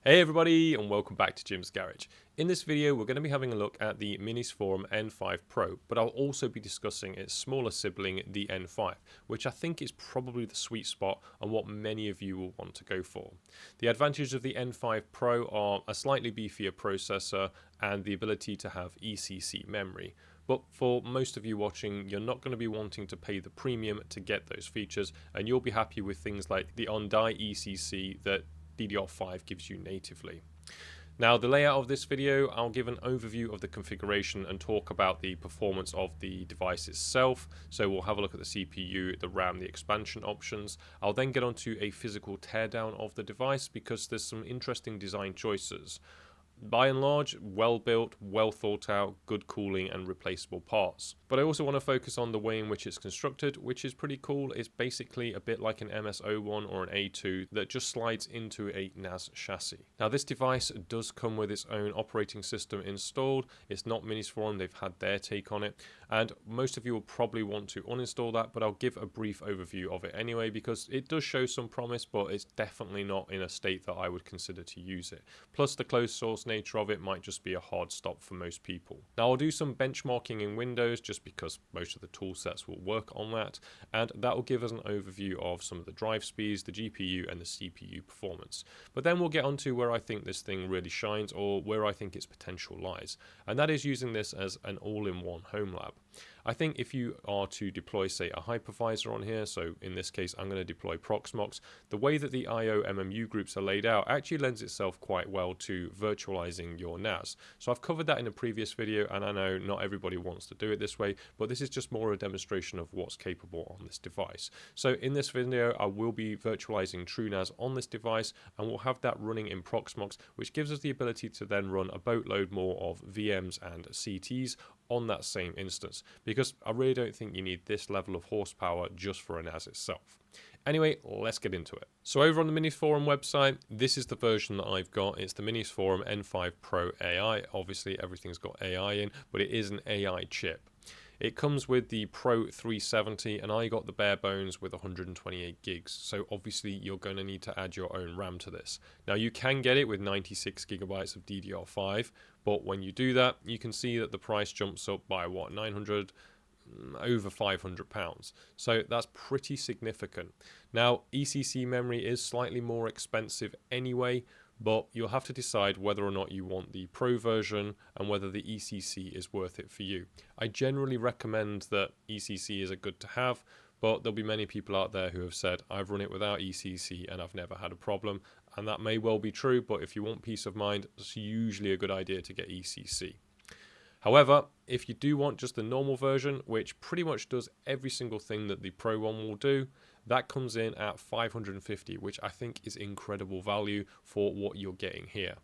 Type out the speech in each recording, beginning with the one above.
Hey everybody and welcome back to Jim's Garage. In this video we're going to be having a look at the Minisforum N5 Pro, but I'll also be discussing its smaller sibling, the N5, which I think is probably the sweet spot and what many of you will want to go for. The advantages of the N5 Pro are a slightly beefier processor and the ability to have ECC memory. But for most of you watching, you're not going to be wanting to pay the premium to get those features, and you'll be happy with things like the on-die ECC that DDR5 gives you natively. Now, the layout of this video, I'll give an overview of the configuration and talk about the performance of the device itself. So we'll have a look at the CPU, the RAM, the expansion options. I'll then get onto a physical teardown of the device because there's some interesting design choices. By and large, well built, well thought out, good cooling and replaceable parts. But I also want to focus on the way in which it's constructed, which is pretty cool. It's basically a bit like an MS-01 or an A2 that just slides into a NAS chassis. Now this device does come with its own operating system installed. It's not Minisforum, they've had their take on it. And most of you will probably want to uninstall that, but I'll give a brief overview of it anyway because it does show some promise, but it's definitely not in a state that I would consider to use it. Plus the closed source nature of it might just be a hard stop for most people. Now I'll do some benchmarking in Windows just because most of the tool sets will work on that, and that will give us an overview of some of the drive speeds, the GPU and the CPU performance. But then we'll get on to where I think this thing really shines, or where I think its potential lies, and that is using this as an all-in-one home lab. I think if you are to deploy, say, a hypervisor on here, so in this case I'm going to deploy Proxmox, the way that the IO MMU groups are laid out actually lends itself quite well to virtualizing your NAS. So I've covered that in a previous video, and I know not everybody wants to do it this way, but this is just more a demonstration of what's capable on this device. So in this video I will be virtualizing TrueNAS on this device, and we'll have that running in Proxmox, which gives us the ability to then run a boatload more of VMs and CTs on that same instance, because I really don't think you need this level of horsepower just for a NAS itself. Anyway, let's get into it. So over on the Minisforum website, this is the version that I've got. It's the Minisforum N5 Pro AI. Obviously everything's got AI in, but it is an AI chip. It comes with the Pro 370, and I got the bare bones with 128 gigs. So obviously you're going to need to add your own RAM to this. Now you can get it with 96 gigabytes of DDR5, but when you do that, you can see that the price jumps up by what, 900, over £500. So that's pretty significant. Now ECC memory is slightly more expensive anyway, but you'll have to decide whether or not you want the Pro version and whether the ECC is worth it for you. I generally recommend that ECC is a good to have, but there'll be many people out there who have said, I've run it without ECC and I've never had a problem, and that may well be true, but if you want peace of mind, it's usually a good idea to get ECC. However, if you do want just the normal version, which pretty much does every single thing that the Pro one will do, that comes in at 550, which I think is incredible value for what you're getting here.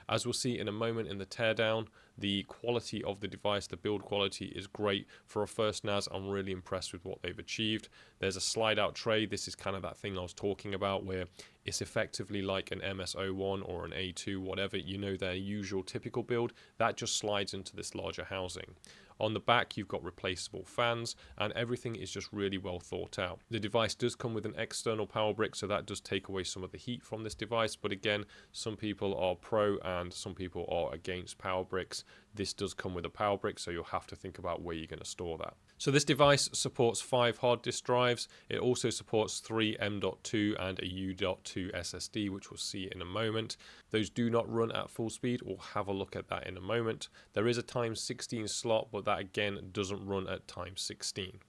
As we'll see in a moment in the teardown, the quality of the device, the build quality is great. For a first NAS, I'm really impressed with what they've achieved. There's a slide out tray. This is kind of that thing I was talking about where it's effectively like an MS-01 or an A2, whatever, you know, their usual typical build, that just slides into this larger housing. On the back, you've got replaceable fans, and everything is just really well thought out. The device does come with an external power brick, so that does take away some of the heat from this device, but again, some people are pro and some people are against power bricks. This does come with a power brick, so you'll have to think about where you're going to store that. So this device supports 5 hard disk drives. It also supports 3 M.2 and a U.2 SSD, which we'll see in a moment. Those do not run at full speed. We'll have a look at that in a moment. There is a times 16 slot, but that again doesn't run at times 16.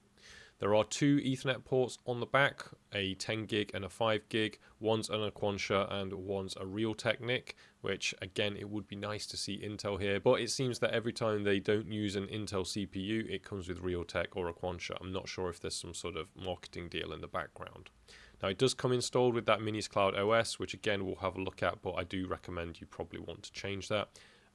There are 2 Ethernet ports on the back, a 10 gig and a 5 gig. One's an Aquantia and one's a Realtek NIC, which again, it would be nice to see Intel here, but it seems that every time they don't use an Intel CPU, it comes with Realtek or Aquantia. I'm not sure if there's some sort of marketing deal in the background. Now it does come installed with that Miniscloud OS, which again we'll have a look at, but I do recommend you probably want to change that.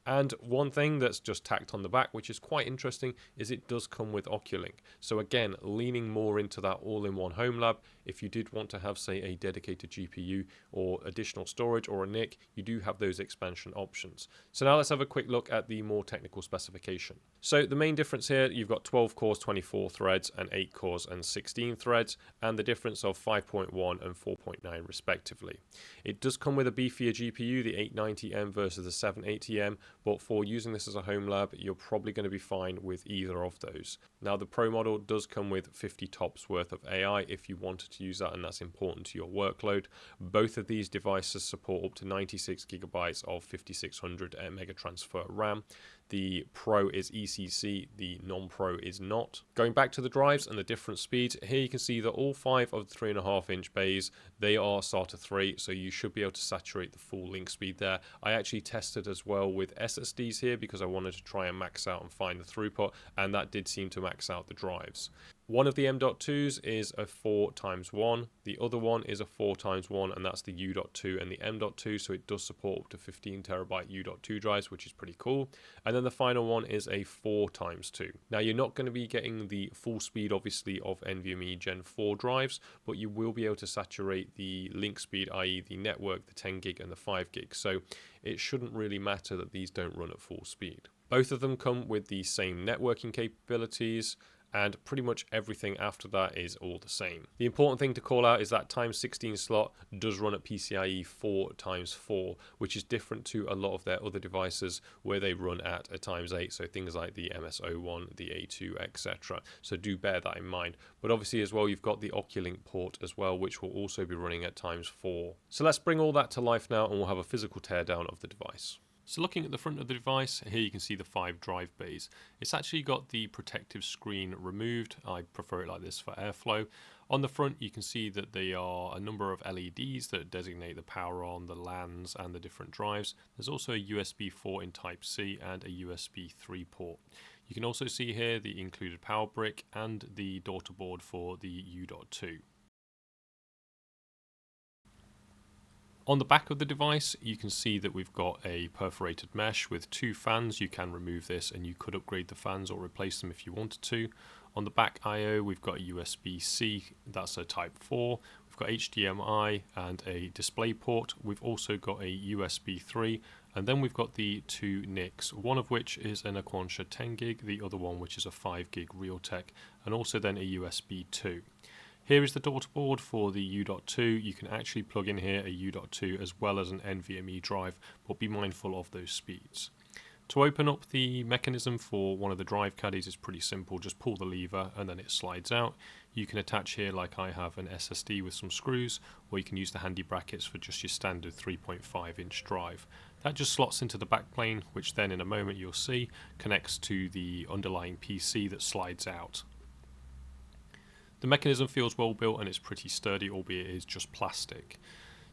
And one thing that's just tacked on the back, which is quite interesting, is it does come with Oculink. So again, leaning more into that all-in-one home lab. If you did want to have, say, a dedicated GPU or additional storage or a NIC, you do have those expansion options. So now let's have a quick look at the more technical specification. So the main difference here, you've got 12 cores, 24 threads, and 8 cores and 16 threads, and the difference of 5.1 and 4.9 respectively. It does come with a beefier GPU, the 890M versus the 780M, but for using this as a home lab, you're probably going to be fine with either of those. Now the Pro model does come with 50 TOPS worth of AI if you wanted to use that, and that's important to your workload. Both of these devices support up to 96 gigabytes of 5600 megatransfer RAM. The Pro is ECC, the non-Pro is not. Going back to the drives and the different speeds, here you can see that all 5 of the 3.5-inch bays, they are SATA 3, so you should be able to saturate the full link speed there. I actually tested as well with SSDs here because I wanted to try and max out and find the throughput, and that did seem to max out the drives. One of the M.2s is a 4x1, the other one is a 4x1, and that's the U.2 and the M.2, so it does support up to 15 terabyte U.2 drives, which is pretty cool. And then the final one is a 4x2. Now you're not going to be getting the full speed obviously of NVMe Gen 4 drives, but you will be able to saturate the link speed, i.e. the network, the 10 gig and the 5 gig. So it shouldn't really matter that these don't run at full speed. Both of them come with the same networking capabilities, and pretty much everything after that is all the same. The important thing to call out is that x16 slot does run at PCIe 4x4, which is different to a lot of their other devices where they run at a x8, so things like the MS01, the A2, etc. So do bear that in mind. But obviously as well, you've got the Oculink port as well, which will also be running at x4. So let's bring all that to life now, and we'll have a physical teardown of the device. So looking at the front of the device, here you can see the 5 drive bays. It's actually got the protective screen removed. I prefer it like this for airflow. On the front, you can see that there are a number of LEDs that designate the power on, the LANs, and the different drives. There's also a USB 4 in Type-C and a USB 3 port. You can also see here the included power brick and the daughter board for the U.2. On the back of the device, you can see that we've got a perforated mesh with 2 fans. You can remove this and you could upgrade the fans or replace them if you wanted to. On the back I/O, we've got a USB-C, that's a Type 4. We've got HDMI and a display port. We've also got a USB 3, and then we've got the 2 NICs, one of which is an Aquantia 10 gig, the other one which is a 5 gig Realtek, and also then a USB 2. Here is the daughter board for the U.2. You can actually plug in here a U.2 as well as an NVMe drive, but be mindful of those speeds. To open up the mechanism for one of the drive caddies is pretty simple. Just pull the lever and then it slides out. You can attach here, like I have, an SSD with some screws, or you can use the handy brackets for just your standard 3.5-inch drive. That just slots into the backplane, which then in a moment you'll see connects to the underlying PC that slides out. The mechanism feels well built and it's pretty sturdy, albeit it is just plastic.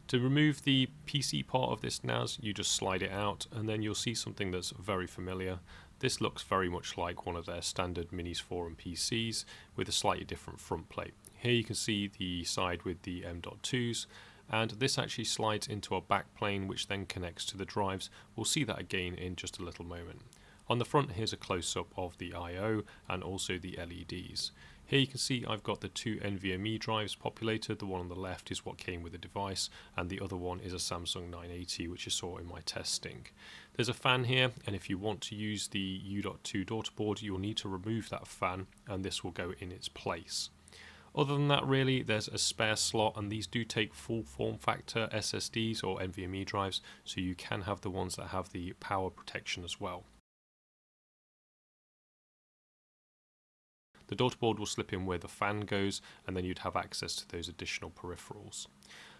To remove the PC part of this NAS, you just slide it out and then you'll see something that's very familiar. This looks very much like one of their standard Minis Forum PCs with a slightly different front plate. Here you can see the side with the M.2s, and this actually slides into a backplane which then connects to the drives. We'll see that again in just a little moment. On the front, here's a close-up of the I/O and also the LEDs. Here you can see I've got the 2 NVMe drives populated. The one on the left is what came with the device, and the other one is a Samsung 980, which you saw in my testing. There's a fan here, and if you want to use the U.2 daughter board, you'll need to remove that fan, and this will go in its place. Other than that, really, there's a spare slot, and these do take full form factor SSDs or NVMe drives, so you can have the ones that have the power protection as well. The daughter board will slip in where the fan goes, and then you'd have access to those additional peripherals.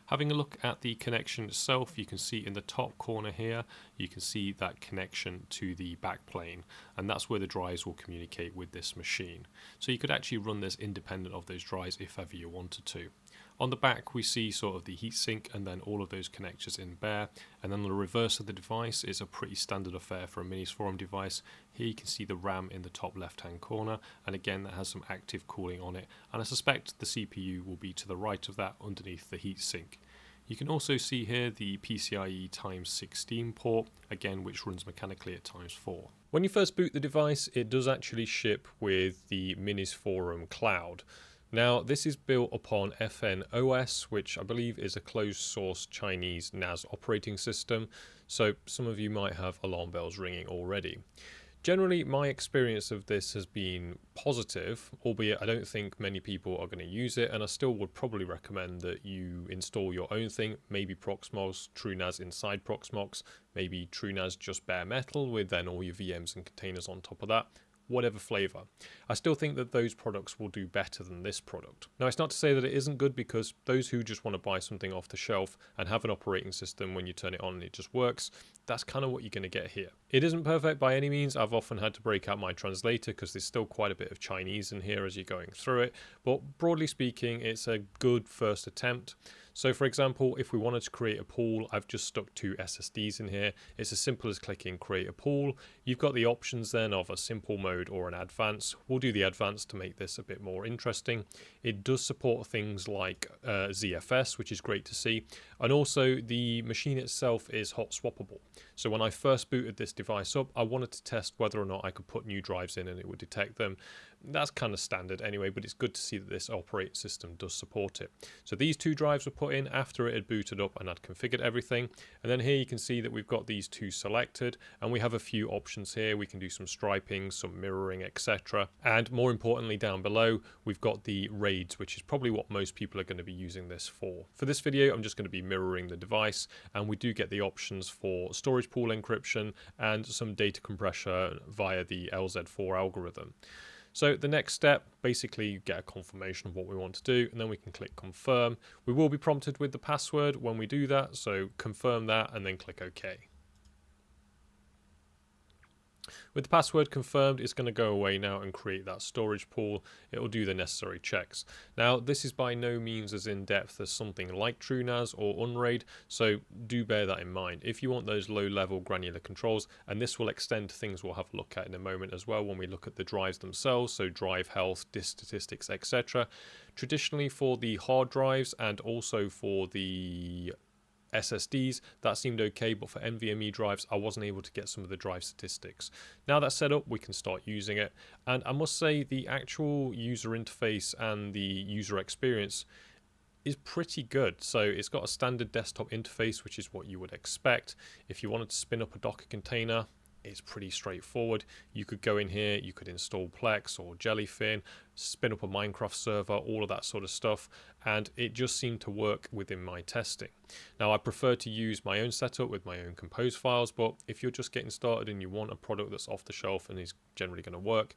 Having a look at the connection itself, you can see in the top corner here, you can see that connection to the backplane, and that's where the drives will communicate with this machine. So you could actually run this independent of those drives if ever you wanted to. On the back we see sort of the heatsink and then all of those connectors in bare, and then the reverse of the device is a pretty standard affair for a Minis Forum device. Here you can see the RAM in the top left hand corner, and again that has some active cooling on it, and I suspect the CPU will be to the right of that underneath the heatsink. You can also see here the PCIe times 16 port, again which runs mechanically at times 4. When you first boot the device, it does actually ship with the Minisforum Cloud. Now this is built upon FNOS, which I believe is a closed source Chinese NAS operating system, so some of you might have alarm bells ringing already. Generally, my experience of this has been positive, albeit I don't think many people are going to use it, and I still would probably recommend that you install your own thing, maybe Proxmox, TrueNAS inside Proxmox, maybe TrueNAS just bare metal with then all your VMs and containers on top of that. Whatever flavor. I still think that those products will do better than this product. Now, it's not to say that it isn't good, because those who just want to buy something off the shelf and have an operating system when you turn it on and it just works, that's kind of what you're going to get here. It isn't perfect by any means. I've often had to break out my translator because there's still quite a bit of Chinese in here as you're going through it, but broadly speaking, it's a good first attempt. So for example, if we wanted to create a pool, I've just stuck 2 SSDs in here. It's as simple as clicking create a pool. You've got the options then of a simple mode or an advanced. We'll do the advanced to make this a bit more interesting. It does support things like ZFS, which is great to see. And also the machine itself is hot swappable. So when I first booted this device up, I wanted to test whether or not I could put new drives in and it would detect them. That's kind of standard anyway, but it's good to see that this operating system does support it. So these 2 drives were put in after it had booted up and I'd configured everything. And then here you can see that we've got these 2 selected, and we have a few options here. We can do some striping, some mirroring, etc. And more importantly, down below, we've got the RAIDs, which is probably what most people are going to be using this for. For this video, I'm just going to be mirroring the device, and we do get the options for storage pool encryption and some data compression via the LZ4 algorithm. So the next step, basically you get a confirmation of what we want to do, and then we can click confirm. We will be prompted with the password when we do that, so confirm that and then click OK. With the password confirmed, it's going to go away now and create that storage pool. It will do the necessary checks. Now, this is by no means as in-depth as something like TrueNAS or Unraid, so do bear that in mind. If you want those low-level granular controls, and this will extend to things we'll have a look at in a moment as well when we look at the drives themselves, so drive health, disk statistics, etc. Traditionally for the hard drives and also for the SSDs, that seemed okay, but for NVMe drives, I wasn't able to get some of the drive statistics. Now that's set up, we can start using it, and I must say the actual user interface and the user experience is pretty good. So it's got a standard desktop interface, which is what you would expect. If you wanted to spin up a Docker container, it's pretty straightforward. You could go in here, you could install Plex or Jellyfin, spin up a Minecraft server, all of that sort of stuff, and it just seemed to work within my testing. Now, I prefer to use my own setup with my own compose files, but if you're just getting started and you want a product that's off the shelf and is generally going to work,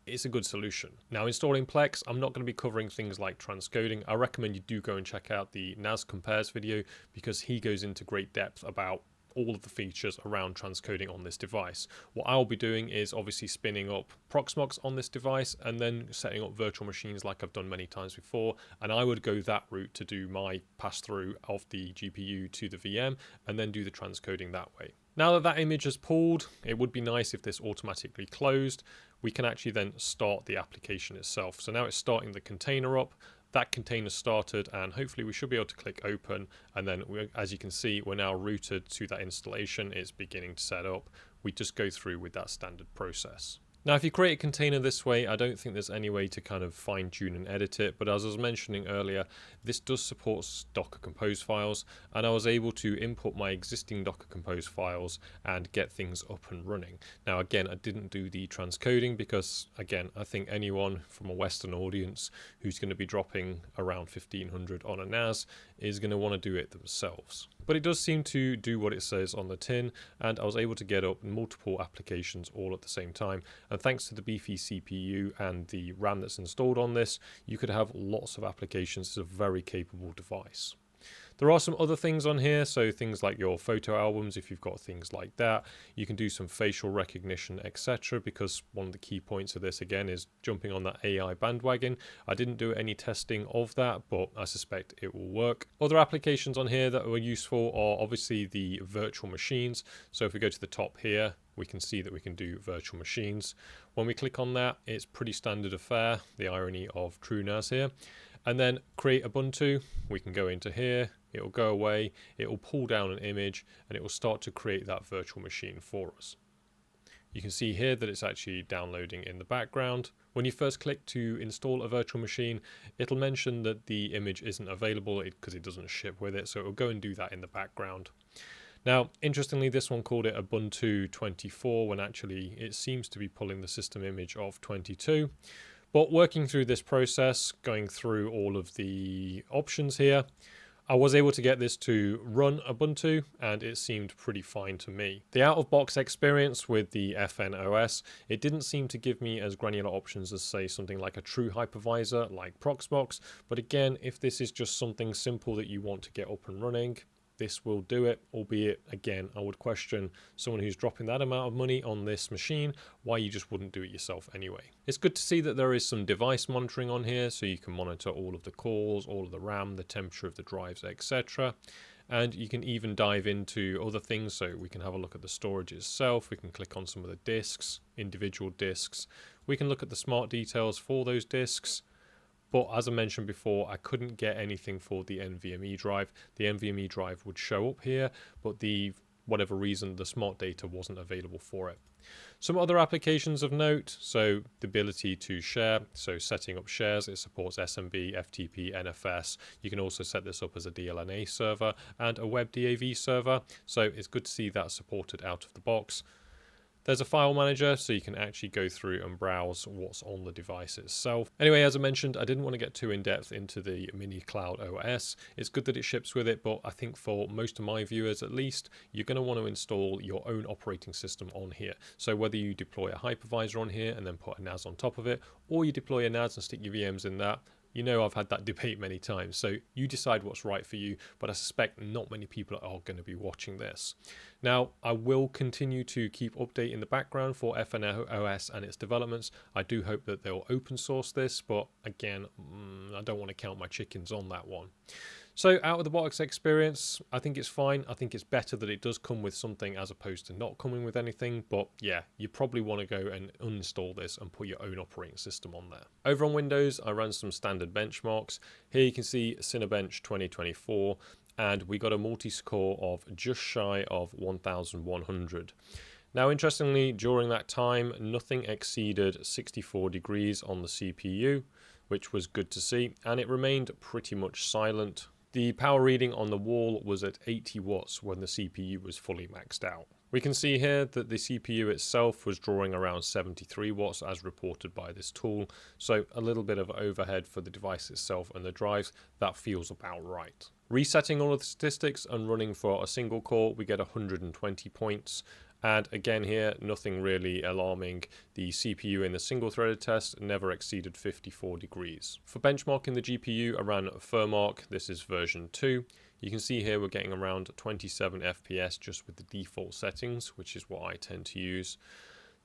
it's a good solution. Now, installing Plex, I'm not going to be covering things like transcoding. I recommend you do go and check out the NAS Compares video, because he goes into great depth about all of the features around transcoding on this device. What I'll be doing is obviously spinning up Proxmox on this device and then setting up virtual machines like I've done many times before, and I would go that route to do my pass-through of the GPU to the VM and then do the transcoding that way. Now that that image has pulled, it would be nice if this automatically closed. We can actually then start the application itself. So now it's starting the container up. That container started, and hopefully we should be able to click open, and then as you can see, we're now routed to that installation. It's beginning to set up. We just go through with that standard process. Now, if you create a container this way, I don't think there's any way to kind of fine tune and edit it, but as I was mentioning earlier, this does support Docker Compose files, and I was able to input my existing Docker Compose files and get things up and running. Now, again, I didn't do the transcoding because, again, I think anyone from a Western audience who's going to be dropping around 1500 on a NAS is going to want to do it themselves. But it does seem to do what it says on the tin, and I was able to get up multiple applications all at the same time. And thanks to the beefy CPU and the RAM that's installed on this, you could have lots of applications. It's a very capable device. There are some other things on here, so things like your photo albums, if you've got things like that. You can do some facial recognition, etc., because one of the key points of this, again, is jumping on that AI bandwagon. I didn't do any testing of that, but I suspect it will work. Other applications on here that were useful are obviously the virtual machines. So if we go to the top here, we can see that we can do virtual machines. When we click on that, it's pretty standard affair, the irony of TrueNAS here. And then create Ubuntu, we can go into here. it will go away, it will pull down an image, and it will start to create that virtual machine for us. You can see here that it's actually downloading in the background. When you first click to install a virtual machine, it'll mention that the image isn't available because it doesn't ship with it, so it'll go and do that in the background. Now, interestingly, this one called it Ubuntu 24 when actually it seems to be pulling the system image of 22. But working through this process, going through all of the options here, I was able to get this to run Ubuntu and it seemed pretty fine to me. The out-of-box experience with the FN OS, it didn't seem to give me as granular options as say something like a true hypervisor like Proxmox, but again, if this is just something simple that you want to get up and running, this will do it, albeit again I would question someone who's dropping that amount of money on this machine why you just wouldn't do it yourself anyway. It's good to see that there is some device monitoring on here, so you can monitor all of the cores, all of the RAM, the temperature of the drives, etc. And you can even dive into other things, so we can have a look at the storage itself, we can click on some of the disks, individual disks, we can look at the smart details for those disks. But as I mentioned before, I couldn't get anything for the NVMe drive. The NVMe drive would show up here, but whatever reason, the smart data wasn't available for it. Some other applications of note, so the ability to share, so setting up shares, it supports SMB, FTP, NFS. You can also set this up as a DLNA server and a web DAV server, so it's good to see that supported out of the box. There's a file manager, so you can actually go through and browse what's on the device itself. Anyway, as I mentioned, I didn't want to get too in-depth into the Mini Cloud OS. It's good that it ships with it, but I think for most of my viewers at least, you're going to want to install your own operating system on here. So whether you deploy a hypervisor on here and then put a NAS on top of it, or you deploy a NAS and stick your VMs in that, you know I've had that debate many times, so you decide what's right for you, but I suspect not many people are going to be watching this. Now, I will continue to keep updating in the background for FN OS and its developments. I do hope that they'll open source this, but again, I don't want to count my chickens on that one. So out of the box experience, I think it's fine. I think it's better that it does come with something as opposed to not coming with anything. But yeah, you probably want to go and uninstall this and put your own operating system on there. Over on Windows, I ran some standard benchmarks. Here you can see Cinebench 2024, and we got a multi-score of just shy of 1100. Now, interestingly, during that time, nothing exceeded 64 degrees on the CPU, which was good to see, and it remained pretty much silent. The power reading on the wall was at 80 watts when the CPU was fully maxed out. We can see here that the CPU itself was drawing around 73 watts as reported by this tool, so a little bit of overhead for the device itself and the drives, that feels about right. Resetting all of the statistics and running for a single core, we get 120 points. And again here, nothing really alarming. The CPU in the single-threaded test never exceeded 54 degrees. For benchmarking the GPU, I ran Furmark. This is version 2. You can see here we're getting around 27 FPS just with the default settings, which is what I tend to use.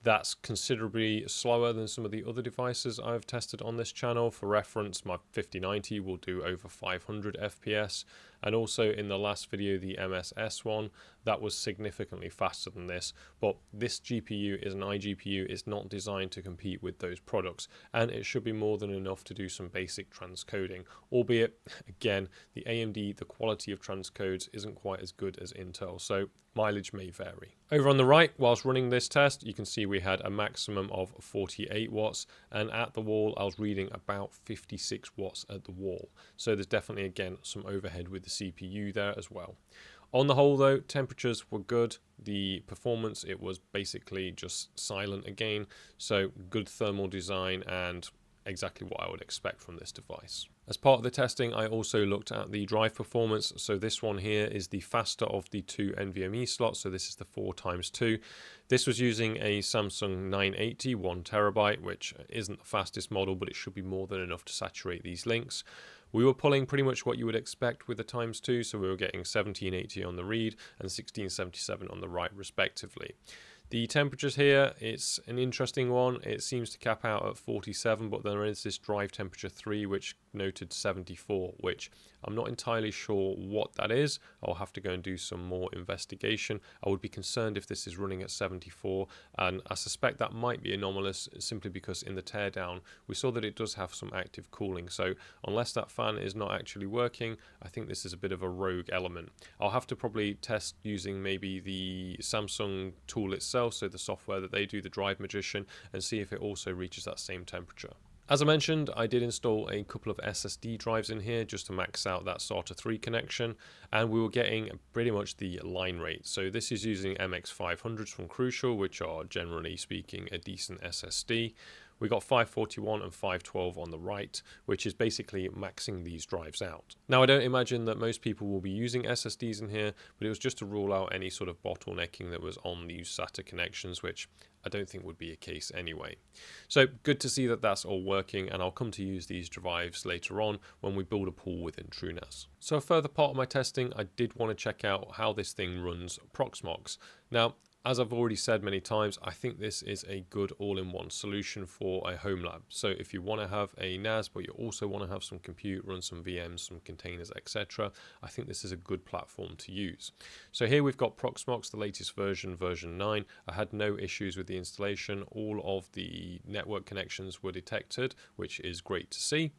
That's considerably slower than some of the other devices I've tested on this channel. For reference, my 5090 will do over 500 FPS. And also in the last video, the MSS one, that was significantly faster than this. But this GPU is an iGPU, it's not designed to compete with those products. And it should be more than enough to do some basic transcoding. Albeit, again, the AMD, the quality of transcodes isn't quite as good as Intel. So mileage may vary. Over on the right, whilst running this test, you can see we had a maximum of 48 watts. And at the wall, I was reading about 56 watts at the wall. So there's definitely, again, some overhead with the CPU there as well. On the whole though, temperatures were good. The performance, it was basically just silent again. So good thermal design and exactly what I would expect from this device. As part of the testing, I also looked at the drive performance. So this one here is the faster of the two NVMe slots. So this is the 4x2. This was using a Samsung 980 1TB, which isn't the fastest model, but it should be more than enough to saturate these links. We were pulling pretty much what you would expect with the x2, so we were getting 1780 on the read and 1677 on the write respectively. The temperatures here, it's an interesting one. It seems to cap out at 47, but there is this drive temperature 3 which noted 74, which I'm not entirely sure what that is. I'll have to go and do some more investigation. I would be concerned if this is running at 74, and I suspect that might be anomalous simply because in the teardown we saw that it does have some active cooling. So unless that fan is not actually working, I think this is a bit of a rogue element. I'll have to probably test using maybe the Samsung tool itself, so the software that they do, the Drive Magician, and see if it also reaches that same temperature. As I mentioned, I did install a couple of SSD drives in here just to max out that SATA 3 connection, and we were getting pretty much the line rate. So this is using MX500s from Crucial, which are generally speaking a decent SSD. We got 541 and 512 on the right, which is basically maxing these drives out. Now, I don't imagine that most people will be using SSDs in here, but it was just to rule out any sort of bottlenecking that was on these SATA connections, which I don't think would be a case anyway. So good to see that that's all working, and I'll come to use these drives later on when we build a pool within TrueNAS. So a further part of my testing, I did want to check out how this thing runs Proxmox. Now, as I've already said many times, I think this is a good all-in-one solution for a home lab. So if you want to have a NAS, but you also want to have some compute, run some VMs, some containers, etc., I think this is a good platform to use. So here we've got Proxmox, the latest version, version 9. I had no issues with the installation. All of the network connections were detected, which is great to see.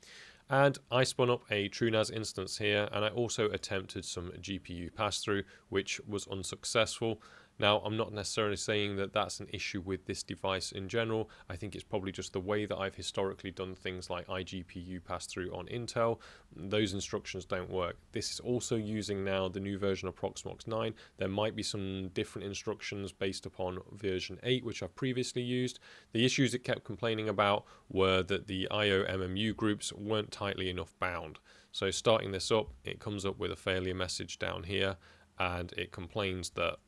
And I spun up a TrueNAS instance here, and I also attempted some GPU pass-through, which was unsuccessful. Now, I'm not necessarily saying that that's an issue with this device in general. I think it's probably just the way that I've historically done things like iGPU pass-through on Intel. Those instructions don't work. This is also using now the new version of Proxmox 9. There might be some different instructions based upon version 8, which I've previously used. The issues it kept complaining about were that the IO-MMU groups weren't tightly enough bound. So starting this up, it comes up with a failure message down here, and it complains that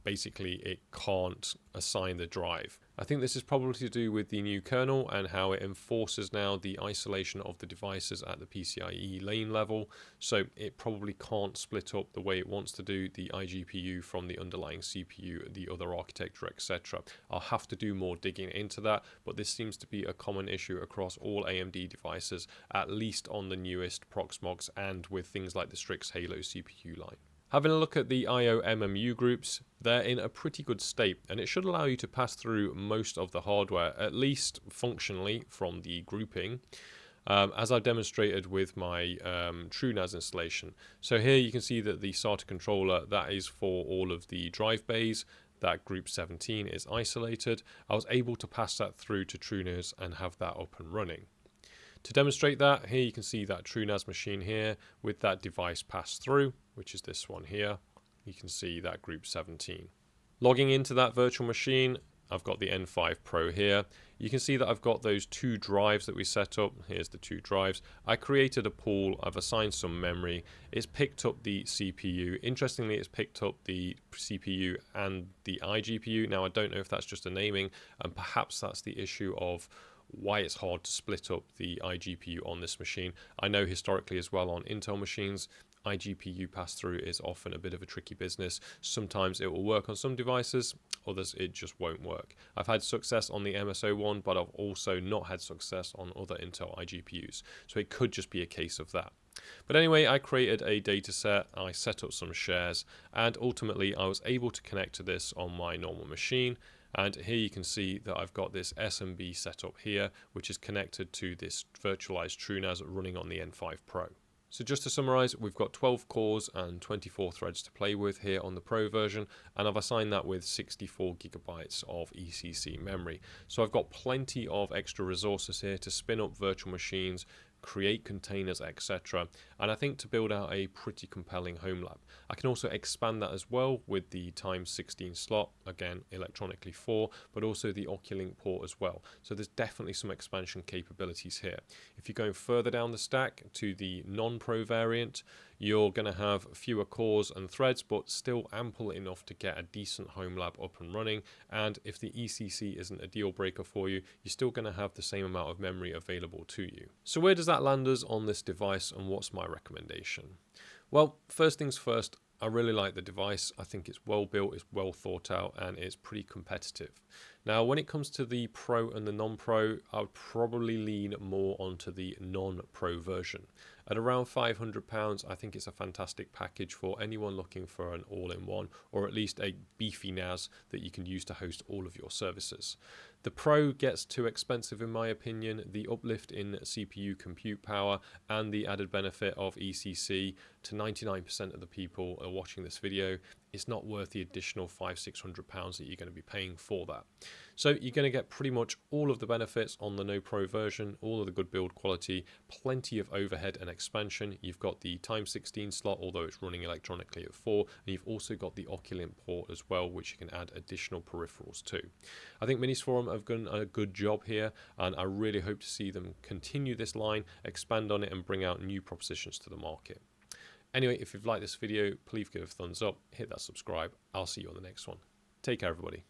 basically it can't assign the drive. I think this is probably to do with the new kernel and how it enforces now the isolation of the devices at the PCIe lane level, so it probably can't split up the way it wants to do the iGPU from the underlying CPU, the other architecture, etc. I'll have to do more digging into that, but this seems to be a common issue across all AMD devices, at least on the newest Proxmox and with things like the Strix Halo CPU line. Having a look at the IO-MMU groups, they're in a pretty good state, and it should allow you to pass through most of the hardware, at least functionally, from the grouping, as I've demonstrated with my TrueNAS installation. So here you can see that the SATA controller, that is for all of the drive bays. That group 17 is isolated. I was able to pass that through to TrueNAS and have that up and running. To demonstrate that, here you can see that TrueNAS machine here with that device pass through, which is this one here. You can see that group 17. Logging into that virtual machine, I've got the N5 Pro here. You can see that I've got those two drives that we set up. Here's the two drives. I created a pool. I've assigned some memory. It's picked up the CPU. Interestingly, it's picked up the CPU and the iGPU. Now, I don't know if that's just a naming, and perhaps that's the issue of why it's hard to split up the iGPU on this machine. I know historically as well on Intel machines, iGPU pass-through is often a bit of a tricky business. Sometimes it will work on some devices, others it just won't work. I've had success on the MSO one, but I've also not had success on other Intel iGPUs. So it could just be a case of that. But anyway, I created a data set, I set up some shares, and ultimately I was able to connect to this on my normal machine. And here you can see that I've got this SMB set up here, which is connected to this virtualized TrueNAS running on the N5 Pro. So just to summarize, we've got 12 cores and 24 threads to play with here on the Pro version, and I've assigned that with 64 gigabytes of ECC memory. So I've got plenty of extra resources here to spin up virtual machines, create containers, etc. And I think to build out a pretty compelling home lab. I can also expand that as well with the x16 slot, again electronically 4, but also the Oculink port as well. So there's definitely some expansion capabilities here. If you're going further down the stack to the non-Pro variant, you're going to have fewer cores and threads, but still ample enough to get a decent home lab up and running. And if the ECC isn't a deal breaker for you, you're still going to have the same amount of memory available to you. So where does that land us on this device, and what's my recommendation? Well, first things first, I really like the device. I think it's well built, it's well thought out, and it's pretty competitive. Now, when it comes to the Pro and the non-Pro, I would probably lean more onto the non-Pro version. At around £500, I think it's a fantastic package for anyone looking for an all-in-one, or at least a beefy NAS that you can use to host all of your services. The Pro gets too expensive in my opinion. The uplift in CPU compute power and the added benefit of ECC, to 99% of the people are watching this video, it's not worth the additional £500-600 that you're going to be paying for that. So you're going to get pretty much all of the benefits on the no Pro version, all of the good build quality, plenty of overhead and expansion. You've got the Time16 slot, although it's running electronically at 4, and you've also got the Oculint port as well, which you can add additional peripherals to. I think Minisforum have done a good job here, and I really hope to see them continue this line, expand on it, and bring out new propositions to the market. Anyway, if you've liked this video, please give it a thumbs up, hit that subscribe. I'll see you on the next one. Take care, everybody.